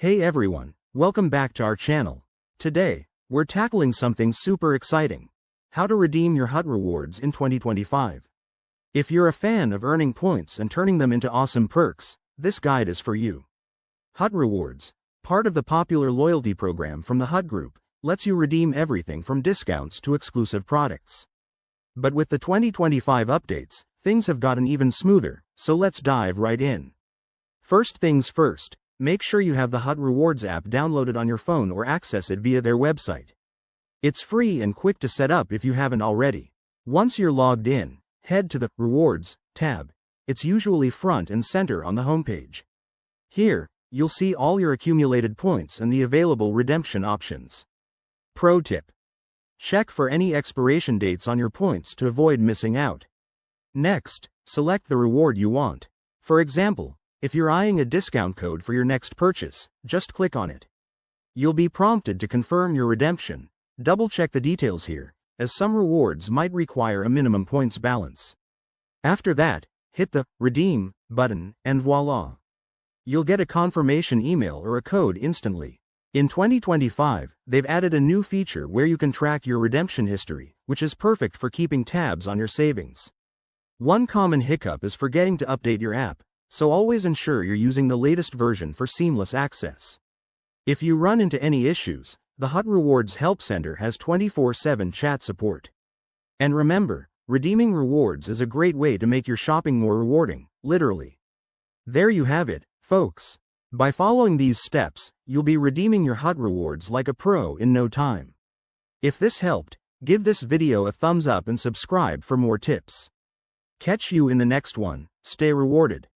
Hey everyone, welcome back to our channel. Today, we're tackling something super exciting. How to redeem your HUT rewards in 2025. If you're a fan of earning points and turning them into awesome perks, this guide is for you. HUT Rewards, part of the popular loyalty program from the HUT Group, lets you redeem everything from discounts to exclusive products. But with the 2025 updates, things have gotten even smoother, so let's dive right in. First things first, make sure you have the HUT Rewards app downloaded on your phone or access it via their website. It's free and quick to set up if you haven't already. Once you're logged in, head to the Rewards tab. It's usually front and center on the homepage. Here, you'll see all your accumulated points and the available redemption options. Pro tip: check for any expiration dates on your points to avoid missing out. Next, select the reward you want. For example, if you're eyeing a discount code for your next purchase, just click on it. You'll be prompted to confirm your redemption. Double-check the details here, as some rewards might require a minimum points balance. After that, hit the Redeem button, and voila! You'll get a confirmation email or a code instantly. In 2025, they've added a new feature where you can track your redemption history, which is perfect for keeping tabs on your savings. One common hiccup is forgetting to update your app, so always ensure you're using the latest version for seamless access. If you run into any issues, the HUT Rewards Help Center has 24/7 chat support. And remember, redeeming rewards is a great way to make your shopping more rewarding, literally. There you have it, folks. By following these steps, you'll be redeeming your HUT rewards like a pro in no time. If this helped, give this video a thumbs up and subscribe for more tips. Catch you in the next one. Stay rewarded.